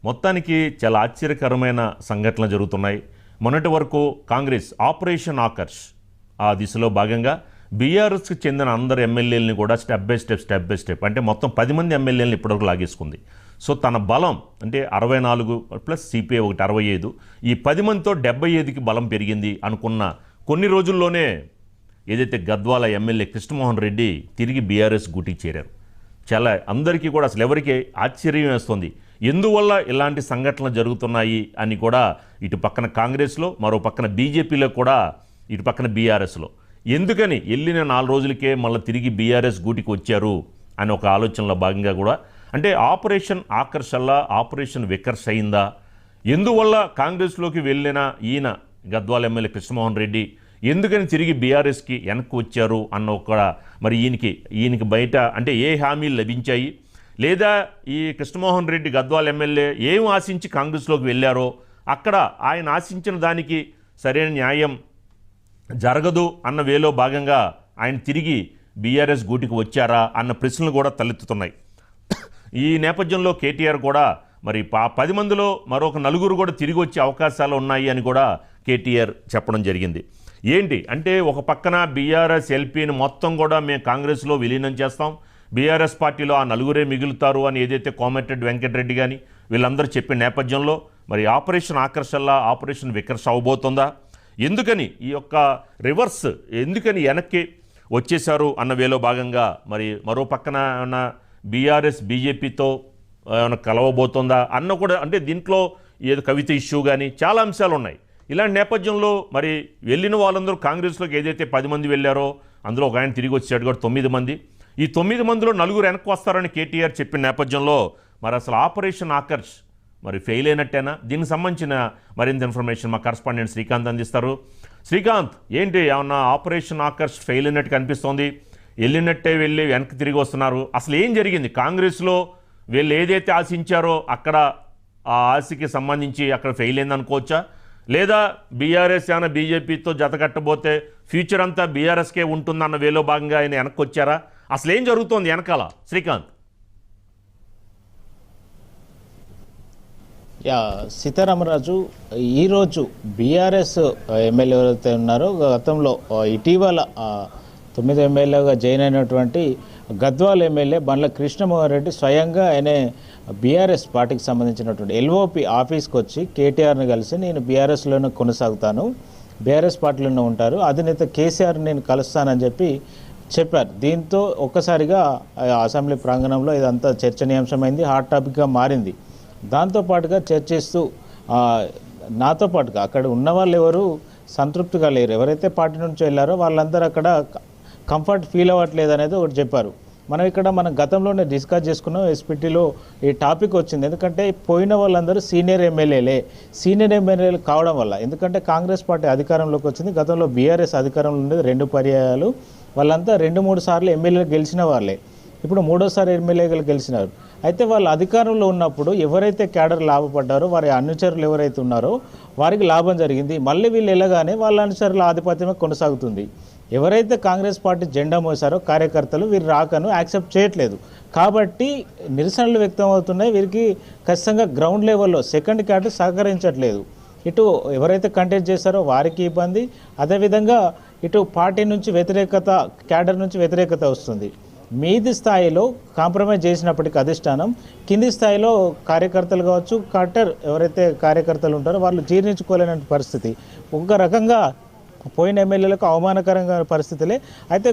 మొత్తానికి చాలా ఆశ్చర్యకరమైన సంఘటనలు జరుగుతున్నాయి. మొన్నటి వరకు కాంగ్రెస్ ఆపరేషన్ ఆకర్ష్ ఆ దిశలో భాగంగా బీఆర్ఎస్కి చెందిన అందరు ఎమ్మెల్యేలని కూడా స్టెప్ బై స్టెప్ అంటే మొత్తం 10 మంది ఎమ్మెల్యేలను ఇప్పటివరకు లాగేసుకుంది. సో తన బలం అంటే 64 ప్లస్ సిపిఐ ఒకటి 65, ఈ 10 మందితో 75కి బలం పెరిగింది అనుకున్న కొన్ని రోజుల్లోనే ఏదైతే గద్వాల ఎమ్మెల్యే కృష్ణమోహన్ రెడ్డి తిరిగి బీఆర్ఎస్ గూటికి చేరారు. చాలా అందరికీ కూడా అసలు ఎవరికి ఆశ్చర్యం వేస్తుంది, ఎందువల్ల ఇలాంటి సంఘటనలు జరుగుతున్నాయి అని కూడా. ఇటు పక్కన కాంగ్రెస్లో, మరో పక్కన బీజేపీలో కూడా, ఇటు పక్కన బీఆర్ఎస్లో ఎందుకని వెళ్ళిన 4 రోజులకే మళ్ళీ తిరిగి బీఆర్ఎస్ గూటికి వచ్చారు అని ఒక ఆలోచనలో భాగంగా కూడా, అంటే ఆపరేషన్ ఆకర్షల్లా ఆపరేషన్ వికర్ష్ అయిందా, ఎందువల్ల కాంగ్రెస్లోకి వెళ్ళిన ఈయన గద్వాల ఎమ్మెల్యే కృష్ణమోహన్ రెడ్డి ఎందుకని తిరిగి బీఆర్ఎస్కి వెనక్కి వచ్చారు అన్న ఒక మరి ఈయనకి బయట అంటే ఏ హామీలు లభించాయి, లేదా ఈ కృష్ణమోహన్ రెడ్డి గద్వాల ఎమ్మెల్యే ఏం ఆశించి కాంగ్రెస్లోకి వెళ్ళారో అక్కడ ఆయన ఆశించిన దానికి సరైన న్యాయం జరగదు అన్న వేలో భాగంగా ఆయన తిరిగి బీఆర్ఎస్ గూటికి వచ్చారా అన్న ప్రశ్నలు కూడా తలెత్తుతున్నాయి. ఈ నేపథ్యంలో కేటీఆర్ కూడా మరి 10 మందిలో మరొక 4 కూడా తిరిగి వచ్చే అవకాశాలు ఉన్నాయి అని కూడా కేటీఆర్ చెప్పడం జరిగింది. ఏంటి అంటే ఒక పక్కన బీఆర్ఎస్ ఎల్పీని మొత్తం కూడా మేము కాంగ్రెస్లో విలీనం చేస్తాం, బీఆర్ఎస్ పార్టీలో ఆ 4 మిగులుతారు అని ఏదైతే కోమటిరెడ్డి వెంకటరెడ్డి కానీ వీళ్ళందరూ చెప్పిన నేపథ్యంలో మరి ఆపరేషన్ ఆకర్షల్లా ఆపరేషన్ వికర్ష అవబోతుందా, ఎందుకని ఈ యొక్క రివర్స్ ఎందుకని వెనక్కి వచ్చేశారు అన్న వేలో భాగంగా మరి మరో పక్కన ఉన్న బీఆర్ఎస్ బీజేపీతో ఏమైనా కలవబోతుందా అన్న కూడా, అంటే దీంట్లో ఏదో కవిత ఇష్యూ కానీ చాలా అంశాలు ఉన్నాయి. ఇలాంటి నేపథ్యంలో మరి వెళ్ళిన వాళ్ళందరూ కాంగ్రెస్లోకి ఏదైతే 10 మంది వెళ్ళారో అందులో ఒక ఆయన తిరిగి వచ్చాడు కూడా 9 మంది. ఈ 9 మందిలో 4 వెనక్కి వస్తారని కేటీఆర్ చెప్పిన నేపథ్యంలో మరి అసలు ఆపరేషన్ ఆకర్ష్ మరి ఫెయిల్ అయినట్టేనా? దీనికి సంబంధించిన మరింత ఇన్ఫర్మేషన్ మా కరస్పాండెంట్ శ్రీకాంత్ అందిస్తారు. శ్రీకాంత్, ఏంటి ఏమన్నా ఆపరేషన్ ఆకర్ష్ ఫెయిల్ అయినట్టు కనిపిస్తోంది, వెళ్ళినట్టే వెళ్ళి వెనక్కి తిరిగి వస్తున్నారు, అసలు ఏం జరిగింది కాంగ్రెస్లో? వీళ్ళు ఏదైతే ఆశించారో అక్కడ ఆ ఆశకి సంబంధించి అక్కడ ఫెయిల్ అయింది అనుకోవచ్చా, లేదా బీఆర్ఎస్ ఏమైనా బీజేపీతో జతకట్టబోతే ఫ్యూచర్ అంతా బీఆర్ఎస్కే ఉంటుందన్న వేలో భాగంగా ఆయన వెనక్కి వచ్చారా? అసలు ఏం జరుగుతోంది వెనకాల శ్రీకాంత్? సీతారామరాజు, ఈరోజు బీఆర్ఎస్ ఎమ్మెల్యే ఎవరైతే ఉన్నారో గతంలో ఇటీవల 9 ఎమ్మెల్యేగా జాయిన్ అయినటువంటి గద్వాల ఎమ్మెల్యే బండ్ల కృష్ణమోహన్ రెడ్డి స్వయంగా ఆయన బీఆర్ఎస్ పార్టీకి సంబంధించినటువంటి ఎల్ఓపి ఆఫీస్కి వచ్చి కేటీఆర్ని కలిసి నేను బీఆర్ఎస్లోనే కొనసాగుతాను, బీఆర్ఎస్ పార్టీలోనే ఉంటారు, అధినేత కేసీఆర్ నేను కలుస్తానని చెప్పారు. దీంతో ఒక్కసారిగా అసెంబ్లీ ప్రాంగణంలో ఇదంతా చర్చనీయాంశమైంది, హాట్ టాపిక్గా మారింది. దాంతోపాటుగా చర్చిస్తూ నాతో పాటుగా అక్కడ ఉన్న వాళ్ళు ఎవరు సంతృప్తిగా లేరు, ఎవరైతే పార్టీ నుంచి వెళ్ళారో వాళ్ళందరూ అక్కడ కంఫర్ట్ ఫీల్ అవ్వట్లేదు అనేది ఒకటి చెప్పారు. మనం గతంలోనే డిస్కస్ చేసుకున్నాం, ఎస్పీటీలో ఈ టాపిక్ వచ్చింది. ఎందుకంటే పోయిన వాళ్ళందరూ సీనియర్ ఎమ్మెల్యేలు కావడం వల్ల, ఎందుకంటే కాంగ్రెస్ పార్టీ అధికారంలోకి వచ్చింది, గతంలో బీఆర్ఎస్ అధికారంలో ఉండేది 2 పర్యాయాలు, వాళ్ళంతా 2-3 సార్లు ఎమ్మెల్యేలు గెలిచిన వాళ్ళే, ఇప్పుడు 3వ ఎమ్మెల్యేలు గెలిచినారు. అయితే వాళ్ళు అధికారంలో ఉన్నప్పుడు ఎవరైతే క్యాడర్ లాభపడ్డారో వారి అనుచరులు ఎవరైతే ఉన్నారో వారికి లాభం జరిగింది. మళ్ళీ వీళ్ళు వెళ్ళగానే వాళ్ళ అనుచరుల ఆధిపత్యమే కొనసాగుతుంది. ఎవరైతే కాంగ్రెస్ పార్టీ జెండా మోసారో కార్యకర్తలు వీరు రాకను యాక్సెప్ట్ చేయట్లేదు, కాబట్టి నిరసనలు వ్యక్తం అవుతున్నాయి. వీరికి ఖచ్చితంగా గ్రౌండ్ లెవెల్లో సెకండ్ క్యాడర్ సహకరించట్లేదు. ఇటు ఎవరైతే కంటెస్ట్ చేశారో వారికి ఇబ్బంది, అదేవిధంగా ఇటు పార్టీ నుంచి వ్యతిరేకత, క్యాడర్ నుంచి వ్యతిరేకత వస్తుంది. మీది స్థాయిలో కాంప్రమైజ్ చేసినప్పటికీ అధిష్టానం, కింది స్థాయిలో కార్యకర్తలు కావచ్చు, ఎవరైతే కార్యకర్తలు ఉంటారో వాళ్ళు జీర్ణించుకోలేని పరిస్థితి. ఒక రకంగా పోయిన ఎమ్మెల్యేలకు అవమానకరంగా పరిస్థితులే. అయితే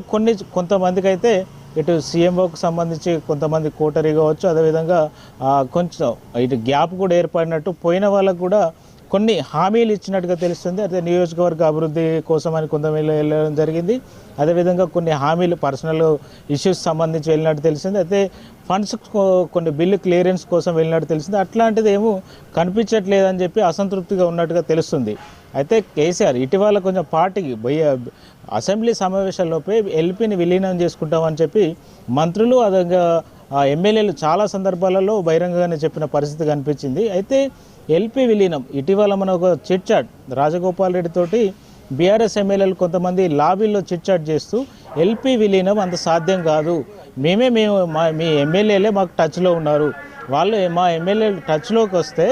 కొంతమందికి అయితే ఇటు సీఎంఓకి సంబంధించి కొంతమంది కోటరీ కావచ్చు, అదేవిధంగా కొంచెం ఇటు గ్యాప్ కూడా ఏర్పడినట్టు పోయిన వాళ్ళకు కూడా కొన్ని హామీలు ఇచ్చినట్టుగా తెలుస్తుంది. అయితే నియోజకవర్గ అభివృద్ధి కోసం అని కొంతమంది వెళ్ళడం జరిగింది, అదేవిధంగా కొన్ని హామీలు పర్సనల్ ఇష్యూస్ సంబంధించి వెళ్ళినట్టు తెలిసింది, అయితే ఫండ్స్ కొన్ని బిల్లు క్లియరెన్స్ కోసం వెళ్ళినట్టు తెలిసింది. అట్లాంటిది ఏమో కనిపించట్లేదని చెప్పి అసంతృప్తిగా ఉన్నట్టుగా తెలుస్తుంది. అయితే కేసీఆర్ ఇటీవల కొంచెం పార్టీకి అసెంబ్లీ సమావేశాల్లోపై ఎల్పీని విలీనం చేసుకుంటామని చెప్పి మంత్రులు అదేవిధంగా ఎమ్మెల్యేలు చాలా సందర్భాలలో బహిరంగంగానే చెప్పిన పరిస్థితి కనిపించింది. అయితే ఎల్పీ విలీనం ఇటీవల మన ఒక చిట్ చాట్ రాజగోపాల్ రెడ్డి తోటి బీఆర్ఎస్ ఎమ్మెల్యేలు కొంతమంది లాబీల్లో చిట్ చాట్ చేస్తూ ఎల్పీ విలీనం అంత సాధ్యం కాదు, మీ ఎమ్మెల్యేలే మాకు టచ్లో ఉన్నారు, వాళ్ళు మా ఎమ్మెల్యేలు టచ్లోకి వస్తే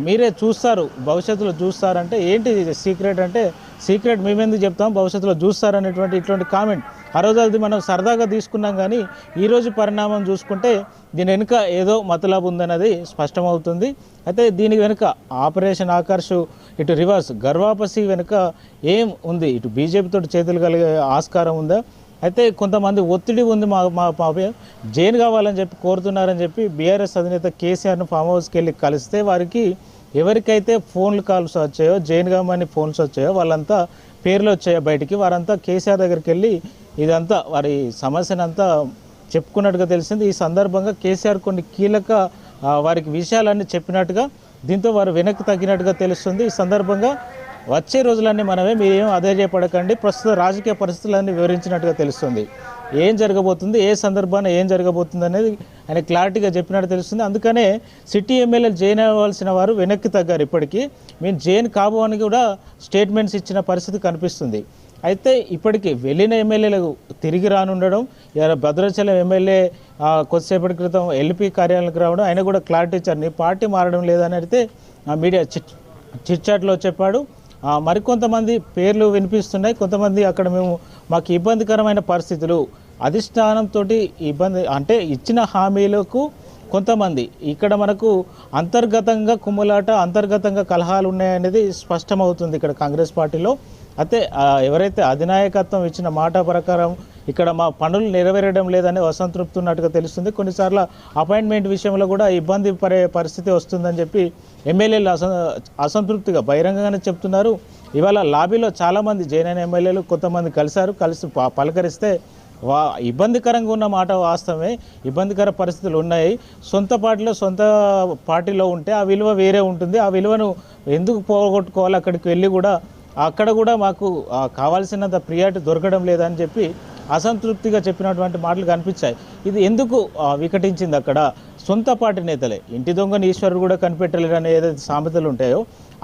మీరే చూస్తారు, భవిష్యత్తులో చూస్తారంటే ఏంటి సీక్రెట్ అంటే, సీక్రెట్ మేమెందుకు చెప్తాం, భవిష్యత్తులో చూస్తారనేటువంటి ఇటువంటి కామెంట్ ఆ రోజు అది మనం సరదాగా తీసుకున్నాం. కానీ ఈరోజు పరిణామం చూసుకుంటే దీని వెనుక ఏదో మతలబు ఉందన్నది స్పష్టమవుతుంది. అయితే దీని వెనుక ఆపరేషన్ ఆకర్ష్ ఇటు రివర్స్ గర్వాపసి వెనుక ఏం ఉంది, ఇటు బీజేపీతో చేతులు కలిగే ఆస్కారం ఉందా, అయితే కొంతమంది ఒత్తిడి ఉంది, మా జైన్ కావాలని చెప్పి కోరుతున్నారని చెప్పి బీఆర్ఎస్ అధినేత కేసీఆర్ను ఫామ్ హౌస్కి వెళ్ళి కలిస్తే వారికి ఎవరికైతే ఫోన్లు కాల్స్ వచ్చాయో, జైన్ కామని ఫోన్స్ వచ్చాయో వాళ్ళంతా పేర్లు వచ్చాయో బయటికి, వారంతా కేసీఆర్ దగ్గరికి వెళ్ళి ఇదంతా వారి సమస్యనంతా చెప్పుకున్నట్టుగా తెలిసింది. ఈ సందర్భంగా కేసీఆర్ కొన్ని కీలక వారికి విషయాలన్నీ చెప్పినట్టుగా, దీంతో వారు వెనక్కి తగ్గినట్టుగా తెలుస్తుంది. ఈ సందర్భంగా వచ్చే రోజులన్నీ మనమే మీరేం అధైర్యపడకండి, ప్రస్తుత రాజకీయ పరిస్థితులన్నీ వివరించినట్టుగా తెలుస్తుంది. ఏం జరగబోతుంది, ఏ సందర్భాన ఏం జరగబోతుంది అనేది ఆయన క్లారిటీగా చెప్పినట్టు తెలుస్తుంది. అందుకనే సిటీ ఎమ్మెల్యేలు జైన్ అవ్వాల్సిన వారు వెనక్కి తగ్గారు. ఇప్పటికీ మేము జైన్ కాబో అని కూడా స్టేట్మెంట్స్ ఇచ్చిన పరిస్థితి కనిపిస్తుంది. అయితే ఇప్పటికీ వెళ్ళిన ఎమ్మెల్యేలకు తిరిగి రానుండడం, భద్రాచలం ఎమ్మెల్యే కొద్దిసేపటి క్రితం ఎల్పీ కార్యాలయానికి రావడం, ఆయన కూడా క్లారిటీ ఇచ్చారు, నీ పార్టీ మారడం లేదని అయితే మీడియా చిట్చాట్లో చెప్పాడు. మరికొంతమంది పేర్లు వినిపిస్తున్నాయి, కొంతమంది అక్కడ మాకు ఇబ్బందికరమైన పరిస్థితులు, అధిష్టానంతో ఇబ్బంది అంటే ఇచ్చిన హామీలకు కొంతమంది ఇక్కడ మనకు అంతర్గతంగా కుమ్ములాట, అంతర్గతంగా కలహాలు ఉన్నాయనేది స్పష్టమవుతుంది ఇక్కడ కాంగ్రెస్ పార్టీలో. అయితే ఎవరైతే అధినాయకత్వం ఇచ్చిన మాట ప్రకారం ఇక్కడ మా పనులు నెరవేరడం లేదని అసంతృప్తి ఉన్నట్టుగా తెలుస్తుంది. కొన్నిసార్లు అపాయింట్మెంట్ విషయంలో కూడా ఇబ్బంది పడే పరిస్థితి వస్తుందని చెప్పి ఎమ్మెల్యేలు అసంతృప్తిగా బహిరంగంగానే చెప్తున్నారు. ఇవాళ లాబీలో చాలామంది జైన్ ఎమ్మెల్యేలు కొంతమంది కలిసి పలకరిస్తే ఇబ్బందికరంగా ఉన్న మాట వాస్తవమే, ఇబ్బందికర పరిస్థితులు ఉన్నాయి. సొంత పార్టీలో ఉంటే ఆ విలువ వేరే ఉంటుంది, ఆ విలువను ఎందుకు పోగొట్టుకోవాలి, అక్కడికి వెళ్ళి కూడా అక్కడ కూడా మాకు కావాల్సినంత ప్రియారిటీ దొరకడం లేదని చెప్పి అసంతృప్తిగా చెప్పినటువంటి మాటలు కనిపించాయి. ఇది ఎందుకు వికటించింది, అక్కడ సొంత పార్టీ నేతలే ఇంటి దొంగని ఈశ్వరుడు కూడా కనిపెట్టలేరని ఏదైతే సామెతలు ఉంటాయో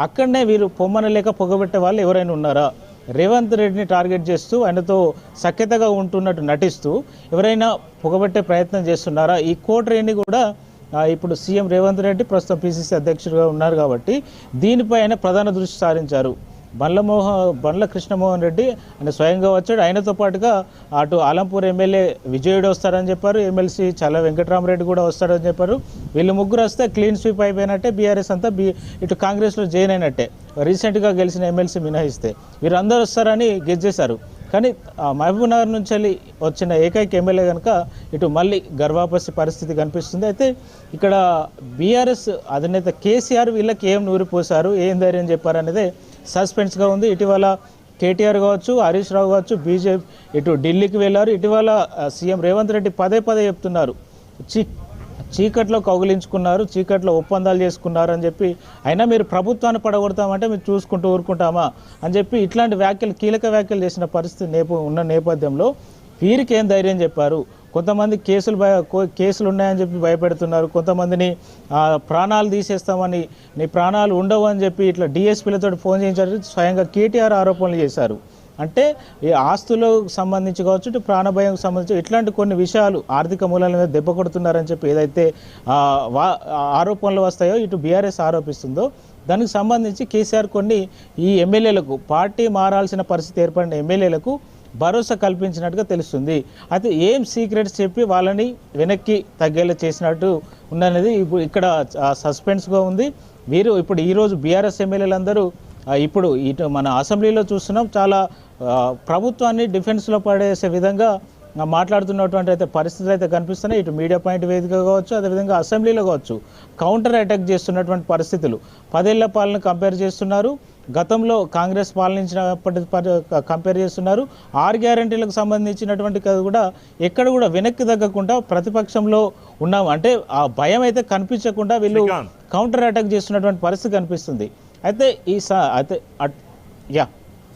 అక్కడనే వీరు పొమ్మన లేక పొగబెట్టే వాళ్ళు ఎవరైనా ఉన్నారా, రేవంత్ రెడ్డిని టార్గెట్ చేస్తూ ఆయనతో సఖ్యతగా ఉంటున్నట్టు నటిస్తూ ఎవరైనా పొగబెట్టే ప్రయత్నం చేస్తున్నారా? ఈ కోటరేని కూడా ఇప్పుడు సీఎం రేవంత్ రెడ్డి ప్రస్తుతం పిసిసి అధ్యక్షుడిగా ఉన్నారు కాబట్టి దీనిపై ఆయన ప్రధాన దృష్టి సారించారు. బండ్ల కృష్ణమోహన్ రెడ్డి ఆయన స్వయంగా వచ్చాడు, ఆయనతో పాటుగా అటు ఆలంపూర్ ఎమ్మెల్యే విజయుడు వస్తారని చెప్పారు, ఎమ్మెల్సీ చల్ల వెంకటరామరెడ్డి కూడా వస్తారని చెప్పారు. వీళ్ళు ముగ్గురు వస్తే క్లీన్ స్వీప్ అయిపోయినట్టే, బీఆర్ఎస్ అంతా ఇటు కాంగ్రెస్లో జైన్ అయినట్టే, రీసెంట్గా గెలిచిన ఎమ్మెల్సీ మినహాయిస్తే వీరందరూ వస్తారని గెస్ చేశారు. కానీ మహబూబ్నగర్ నుంచి వచ్చిన ఏకైక ఎమ్మెల్యే కనుక ఇటు మళ్ళీ గర్వాపసి పరిస్థితి కనిపిస్తుంది. అయితే ఇక్కడ బీఆర్ఎస్ అధినేత కేసీఆర్ వీళ్ళకి ఏం నూరిపోశారు, ఏం ధైర్యం చెప్పారు అనేదే సస్పెన్స్గా ఉంది. ఇటీవల కేటీఆర్ కావచ్చు, హరీష్ రావు కావచ్చు బీజేపీ ఇటు ఢిల్లీకి వెళ్ళారు. ఇటీవల సీఎం రేవంత్ రెడ్డి పదే చెప్తున్నారు, చీకట్లో కౌగిలించుకున్నారు, చీకట్లో ఒప్పందాలు చేసుకున్నారు అని చెప్పి, అయినా మీరు ప్రభుత్వాన్ని పడగొడతామంటే మీరు చూసుకుంటూ ఊరుకుంటామా అని చెప్పి ఇట్లాంటి కీలక వ్యాఖ్యలు చేసిన పరిస్థితి ఉన్న నేపథ్యంలో వీరికి ఏం ధైర్యం చెప్పారు? కొంతమంది కేసులు ఉన్నాయని చెప్పి భయపెడుతున్నారు, కొంతమందిని ప్రాణాలు తీసేస్తామని, నీ ప్రాణాలు ఉండవు అని చెప్పి ఇట్లా డిఎస్పీలతో ఫోన్ చేయించారు, స్వయంగా కేటీఆర్ ఆరోపణలు చేశారు. అంటే ఈ ఆస్తులకు సంబంధించి కావచ్చు, ఇటు ప్రాణభయంకు సంబంధించి ఇట్లాంటి కొన్ని విషయాలు ఆర్థిక మూలాల మీద దెబ్బ కొడుతున్నారని చెప్పి ఏదైతే ఆరోపణలు వస్తాయో ఇటు బీఆర్ఎస్ ఆరోపిస్తుందో దానికి సంబంధించి కేసీఆర్ కొన్ని ఈ ఎమ్మెల్యేలకు పార్టీ మారాల్సిన పరిస్థితి ఏర్పడిన ఎమ్మెల్యేలకు భరోసా కల్పించినట్టుగా తెలుస్తుంది. అయితే ఏం సీక్రెట్స్ చెప్పి వాళ్ళని వెనక్కి తగ్గేలా చేసినట్టు ఉన్నది ఇప్పుడు ఇక్కడ సస్పెన్స్గా ఉంది. వీరు ఇప్పుడు ఈరోజు బీఆర్ఎస్ ఎమ్మెల్యేలందరూ ఇప్పుడు ఇటు మన అసెంబ్లీలో చూస్తున్నాం, చాలా ప్రభుత్వాన్ని డిఫెన్స్లో పడేసే విధంగా మాట్లాడుతున్నటువంటి అయితే పరిస్థితులు అయితే కనిపిస్తున్నాయి. ఇటు మీడియా పాయింట్ వేదిక కావచ్చు, అదేవిధంగా అసెంబ్లీలో కావచ్చు కౌంటర్ అటాక్ చేస్తున్నటువంటి పరిస్థితులు. 10 ఏళ్ల పాలన కంపేర్ చేస్తున్నారు, గతంలో కాంగ్రెస్ పాలనించినప్పటి కంపేర్ చేస్తున్నారు. 6 గ్యారంటీలకు సంబంధించినటువంటి కూడా ఎక్కడ కూడా వెనక్కి తగ్గకుండా ప్రతిపక్షంలో ఉన్నాం అంటే ఆ భయం అయితే కనిపించకుండా వీళ్ళు కౌంటర్ అటాక్ చేస్తున్నటువంటి పరిస్థితి కనిపిస్తుంది. అయితే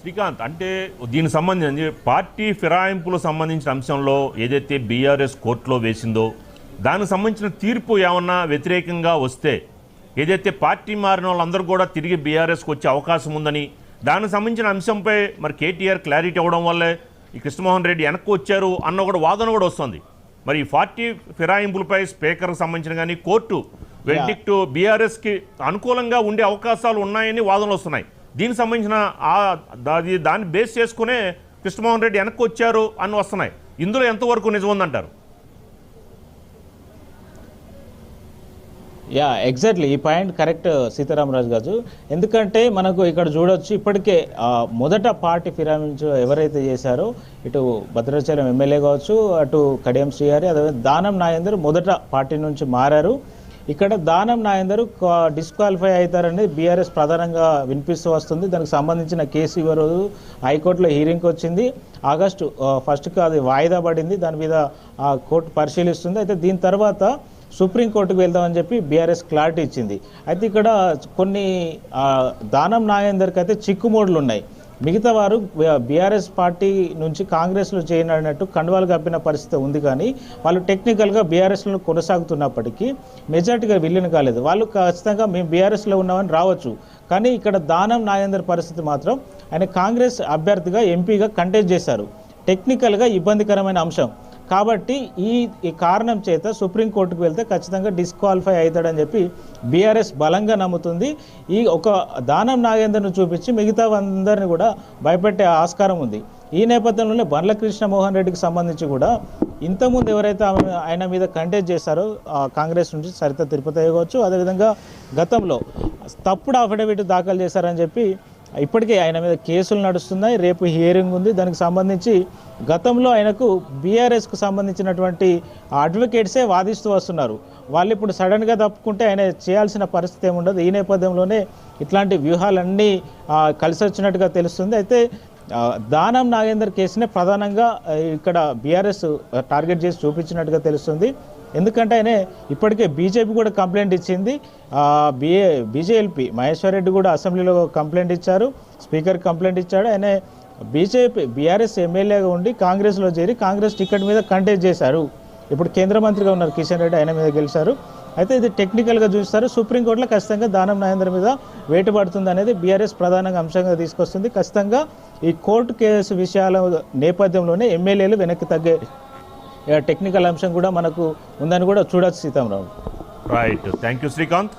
శ్రీకాంత్, అంటే దీనికి సంబంధించి పార్టీ ఫిరాయింపులకు సంబంధించిన అంశంలో ఏదైతే బీఆర్ఎస్ కోర్టులో వేసిందో దానికి సంబంధించిన తీర్పు ఏమన్నా వ్యతిరేకంగా వస్తే ఏదైతే పార్టీ మారిన వాళ్ళందరూ కూడా తిరిగి బీఆర్ఎస్కి వచ్చే అవకాశం ఉందని దానికి సంబంధించిన అంశంపై మరి కేటీఆర్ క్లారిటీ అవ్వడం వల్లే ఈ కృష్ణమోహన్ రెడ్డి వెనక్కి వచ్చారు అన్న కూడా వాదన కూడా వస్తుంది. మరి ఈ 40 ఫిరాయింపులపై స్పీకర్కి సంబంధించిన కానీ కోర్టు వెర్డిక్ట్ బీఆర్ఎస్కి అనుకూలంగా ఉండే అవకాశాలు ఉన్నాయని వాదనలు వస్తున్నాయి. దీనికి సంబంధించిన దాన్ని బేస్ చేసుకునే కృష్ణమోహన్ రెడ్డి వెనక్కి వచ్చారు అని వస్తున్నాయి. ఇందులో ఎంతవరకు నిజం ఉందంటారు? ఎగ్జాక్ట్లీ ఈ పాయింట్ కరెక్ట్ సీతారామరాజు గారు. ఎందుకంటే మనకు ఇక్కడ చూడొచ్చు ఇప్పటికే మొదట పార్టీ ఫిరాయించు ఎవరైతే చేశారో ఇటు భద్రాచలం ఎమ్మెల్యే కావచ్చు, అటు కడియం శ్రీహరి, అదే దానం నాగేందర్ మొదట పార్టీ నుంచి మారారు. ఇక్కడ దానం నాగేందర్ డిస్క్వాలిఫై అవుతారని బీఆర్ఎస్ ప్రధానంగా వినిపిస్తూ వస్తుంది. దానికి సంబంధించిన కేసు ఈరోజు హైకోర్టులో హీరింగ్కి వచ్చింది. ఆగస్టు 1కి అది వాయిదా పడింది. దాని మీద కోర్టు పరిశీలిస్తుంది. అయితే దీని తర్వాత సుప్రీంకోర్టుకు వెళ్దామని చెప్పి బీఆర్ఎస్ క్లారిటీ ఇచ్చింది. అయితే ఇక్కడ కొన్ని దానం నాగేందర్కి అయితే చిక్కుమోడ్లు ఉన్నాయి. మిగతా వారు బీఆర్ఎస్ పార్టీ నుంచి కాంగ్రెస్లో చేయనట్టు కండువాలు కప్పిన పరిస్థితి ఉంది. కానీ వాళ్ళు టెక్నికల్గా బీఆర్ఎస్లో కొనసాగుతున్నప్పటికీ మెజార్టీగా విలీనం కాలేదు. వాళ్ళు ఖచ్చితంగా మేము బీఆర్ఎస్లో ఉన్నామని రావచ్చు. కానీ ఇక్కడ దానం నాగేందర్ పరిస్థితి మాత్రం ఆయన కాంగ్రెస్ అభ్యర్థిగా ఎంపీగా కంటెస్ట్ చేశారు. టెక్నికల్గా ఇబ్బందికరమైన అంశం కాబట్టి ఈ కారణం చేత సుప్రీంకోర్టుకు వెళ్తే ఖచ్చితంగా డిస్క్వాలిఫై అవుతాడని చెప్పి బీఆర్ఎస్ బలంగా నమ్ముతుంది. ఈ ఒక దానం నాగేందర్ను చూపించి మిగతా అందరిని కూడా భయపెట్టే ఆస్కారం ఉంది. ఈ నేపథ్యంలోనే బండ్ల కృష్ణమోహన్ రెడ్డికి సంబంధించి కూడా ఇంతకుముందు ఎవరైతే ఆయన మీద కంటెస్ట్ చేశారో కాంగ్రెస్ నుంచి సరిత తిరుపతి కావచ్చు, అదేవిధంగా గతంలో తప్పుడు అఫిడవిట్ దాఖలు చేశారని చెప్పి ఇప్పటికే ఆయన మీద కేసులు నడుస్తున్నాయి. రేపు హియరింగ్ ఉంది. దానికి సంబంధించి గతంలో ఆయనకు బీఆర్ఎస్కు సంబంధించినటువంటి అడ్వకేట్సే వాదిస్తూ వస్తున్నారు. వాళ్ళు ఇప్పుడు సడన్గా తప్పుకుంటే ఆయన చేయాల్సిన పరిస్థితి ఏముండదు. ఈ నేపథ్యంలోనే ఇట్లాంటి వ్యూహాలన్నీ కలిసి వచ్చినట్టుగా తెలుస్తుంది. అయితే దానం నాగేందర్ కేసునే ప్రధానంగా ఇక్కడ బీఆర్ఎస్ టార్గెట్ చేసి చూపించినట్టుగా తెలుస్తుంది. ఎందుకంటే ఆయన ఇప్పటికే బీజేపీ కూడా కంప్లైంట్ ఇచ్చింది. బీజేఎల్పీ మహేశ్వర్ రెడ్డి కూడా అసెంబ్లీలో కంప్లైంట్ ఇచ్చారు, స్పీకర్ కంప్లైంట్ ఇచ్చాడు. ఆయన బీఆర్ఎస్ ఎమ్మెల్యేగా ఉండి కాంగ్రెస్లో చేరి కాంగ్రెస్ టికెట్ మీద కంటెస్ట్ చేశారు. ఇప్పుడు కేంద్ర మంత్రిగా ఉన్నారు కిషన్ రెడ్డి, ఆయన మీద గెలిచారు. అయితే ఇది టెక్నికల్గా చూస్తారు. సుప్రీంకోర్టులో ఖచ్చితంగా దానం నాగేందర్ మీద వేటు పడుతుంది అనేది బీఆర్ఎస్ ప్రధానంగా అంశంగా తీసుకొస్తుంది. ఖచ్చితంగా ఈ కోర్టు కేసు విషయాల నేపథ్యంలోనే ఎమ్మెల్యేలు వెనక్కి తగ్గే టెక్నికల్ అంశం కూడా మనకు ఉందని కూడా చూడొచ్చు Sitarama Rao. Right, thank you Srikanth.